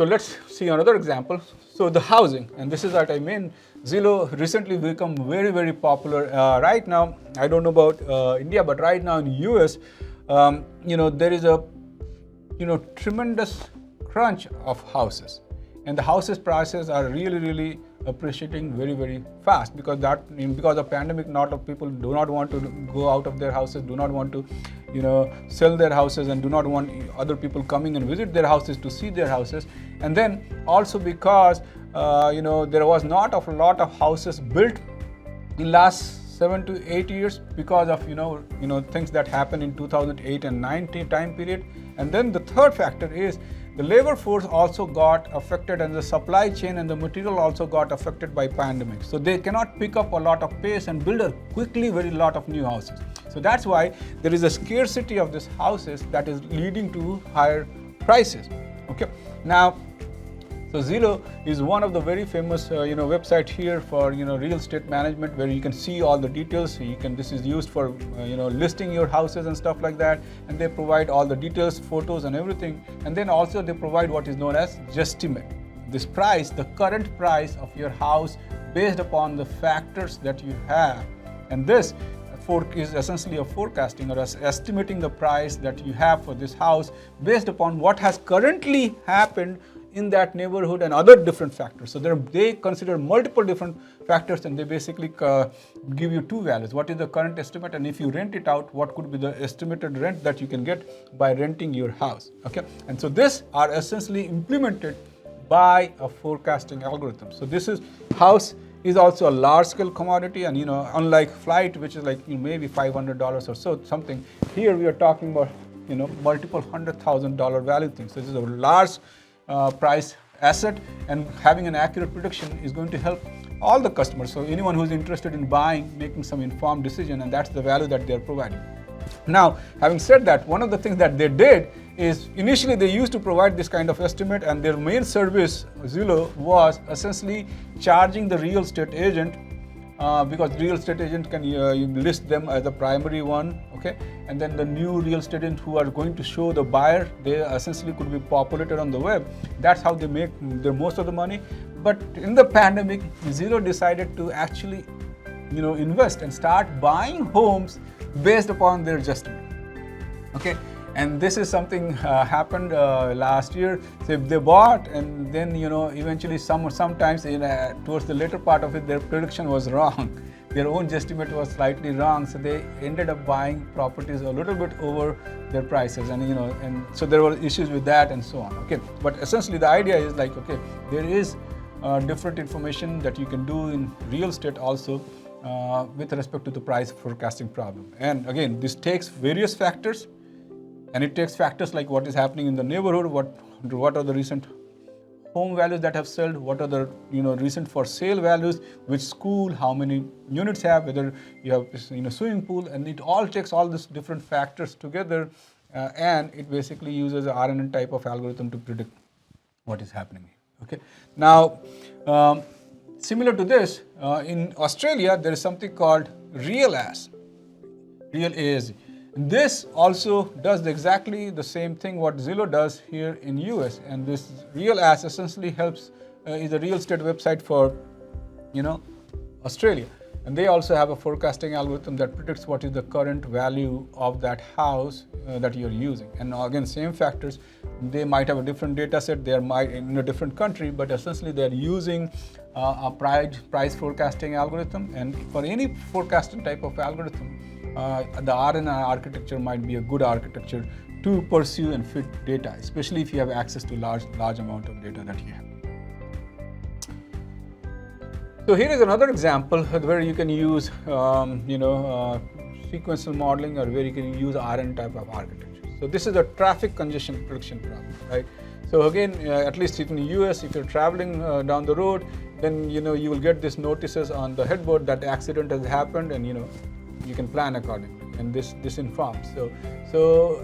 let's see another example. So the housing, and this is what I mean. Zillow recently become very, very popular. Right now, I don't know about India, but right now in US, there is a tremendous crunch of houses, and the houses prices are really, really appreciating very, very fast because of pandemic. A lot of people do not want to go out of their houses, do not want to sell their houses, and do not want other people coming and visit their houses to see their houses. And then also because there was not a lot of houses built in last 7 to 8 years because of things that happened in 2008 and 9 time period. And then the third factor is the labor force also got affected, and the supply chain and the material also got affected by pandemic. So they cannot pick up a lot of pace and build a quickly very lot of new houses. So that's why there is a scarcity of these houses that is leading to higher prices. Okay. Now, so Zillow is one of the very famous website here for real estate management, where you can see all the details. This is used for listing your houses and stuff like that, and they provide all the details, photos and everything. And then also they provide what is known as guesstimate. This price, the current price of your house based upon the factors that you have, and this is essentially a forecasting or estimating the price that you have for this house based upon what has currently happened in that neighborhood and other different factors. So they consider multiple different factors, and they basically give you two values. What is the current estimate, and if you rent it out, what could be the estimated rent that you can get by renting your house. Okay, and so these are essentially implemented by a forecasting algorithm. So this house is also a large scale commodity, and unlike flight, which is like maybe $500 or so something, here we are talking about multiple $100,000 value things. So this is a large price asset, and having an accurate prediction is going to help all the customers. So anyone who's interested in buying, making some informed decision, and that's the value that they're providing. Now, having said that, one of the things that they did is initially they used to provide this kind of estimate, and their main service, Zillow, was essentially charging the real estate agent because real estate agent can you list them as the primary one, okay, and then the new real estate agent who are going to show the buyer, they essentially could be populated on the web. That's how they make the most of the money. But in the pandemic, Zillow decided to actually invest and start buying homes based upon their guesstimate. Okay. And this is something happened last year. So if they bought, and then eventually sometimes towards the later part of it, their prediction was wrong. Their own guesstimate was slightly wrong, so they ended up buying properties a little bit over their prices, and so there were issues with that and so on. Okay, but essentially the idea is like, okay, there is different information that you can do in real estate also with respect to the price forecasting problem. And again, this takes various factors. And it takes factors like what is happening in the neighborhood, what are the recent home values that have sold, what are the recent for sale values, which school, how many units have, whether you have swimming pool, and it all takes all these different factors together, and it basically uses an RNN type of algorithm to predict what is happening. Okay. Now, similar to this, in Australia there is something called Real AS. This also does exactly the same thing what Zillow does here in US, and this Real AS essentially helps is a real estate website for Australia, and they also have a forecasting algorithm that predicts what is the current value of that house that you're using. And again, same factors. They might have a different data set, they might in a different country, but essentially they're using a price forecasting algorithm. And for any forecasting type of algorithm, the RNN architecture might be a good architecture to pursue and fit data, especially if you have access to large amount of data that you have. So here is another example where you can use sequential modeling, or where you can use RNN type of architecture. So this is a traffic congestion prediction problem, right? So again, at least in the US, if you're traveling down the road, then you will get these notices on the headboard that the accident has happened, and you can plan accordingly, and this informs. So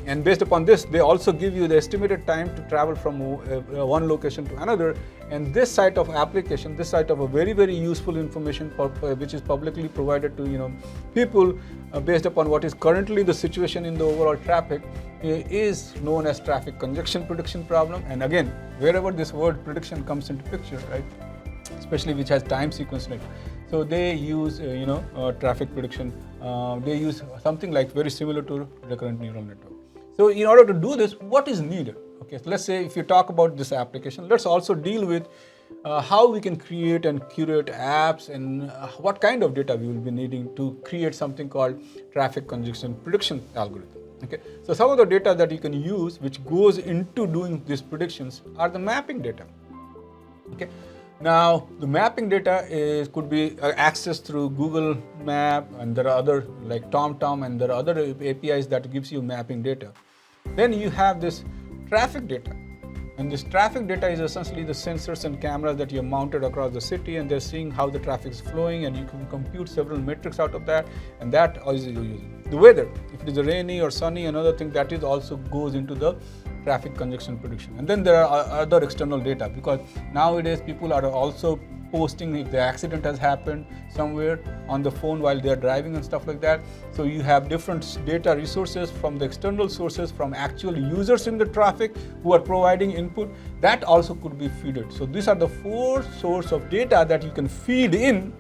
And based upon this, they also give you the estimated time to travel from one location to another. And this site of application, this site of a very, very useful information which is publicly provided to people based upon what is currently the situation in the overall traffic is known as traffic congestion prediction problem. And again, wherever this word prediction comes into picture, right, especially which has time sequence in it, so they use traffic prediction. They use something like very similar to recurrent neural network. So in order to do this, what is needed? Okay, so let's say if you talk about this application, let's also deal with how we can create and curate apps and what kind of data we will be needing to create something called traffic congestion prediction algorithm. Okay, so some of the data that you can use which goes into doing these predictions are the mapping data. Okay, now the mapping data could be accessed through Google Map, and there are other like TomTom, and there are other APIs that gives you mapping data. Then you have this traffic data, and this traffic data is essentially the sensors and cameras that you have mounted across the city, and they're seeing how the traffic is flowing, and you can compute several metrics out of that, and that is you're using. The weather, if it is rainy or sunny, another thing that is also goes into the traffic congestion prediction. And then there are other external data, because nowadays people are also posting if the accident has happened somewhere on the phone while they are driving and stuff like that. So you have different data resources from the external sources, from actual users in the traffic who are providing input, that also could be fed. So these are the 4 sources of data that you can feed in,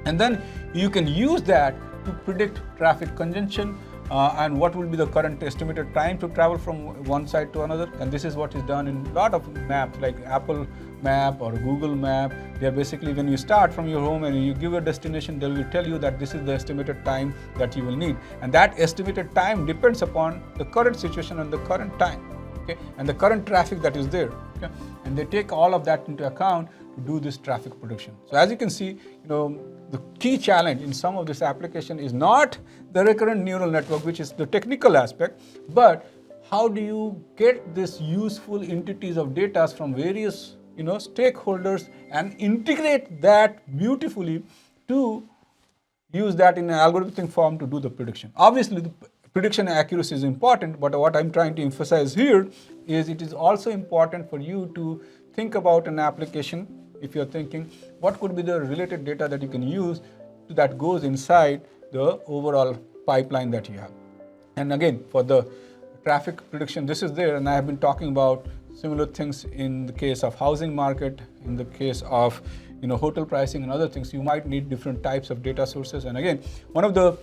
and then you can use that to predict traffic congestion and what will be the current estimated time to travel from one side to another. And this is what is done in a lot of maps like Apple Map or Google Map. They are basically, when you start from your home and you give a destination, they will tell you that this is the estimated time that you will need, and that estimated time depends upon the current situation and the current time, okay, and the current traffic that is there, okay? And they take all of that into account to do this traffic prediction. So as you can see, the key challenge in some of this application is not the recurrent neural network, which is the technical aspect, but how do you get this useful entities of data from various stakeholders and integrate that beautifully to use that in an algorithmic form to do the prediction. Obviously, the prediction accuracy is important, but what I'm trying to emphasize here is it is also important for you to think about an application. If you're thinking, what could be the related data that you can use that goes inside the overall pipeline that you have. And again, for the traffic prediction, this is there, and I have been talking about similar things in the case of housing market, in the case of hotel pricing and other things. You might need different types of data sources. And again, one of the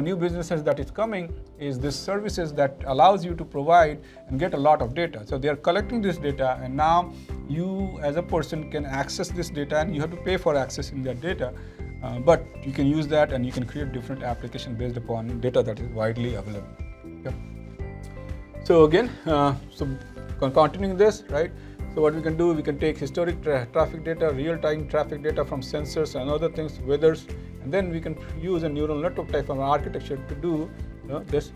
new businesses that is coming is this services that allows you to provide and get a lot of data. So they are collecting this data, and now you as a person can access this data, and you have to pay for accessing that data. But you can use that, and you can create different applications based upon data that is widely available. Okay. So again, continuing this, right? So what we can do, we can take historic traffic data, real-time traffic data from sensors and other things, weathers, and then we can use a neural network type of architecture to do this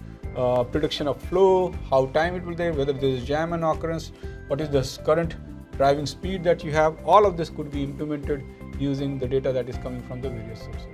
prediction of flow, how time it will take, whether there is jam and occurrence, what is the current driving speed that you have. All of this could be implemented using the data that is coming from the various sources.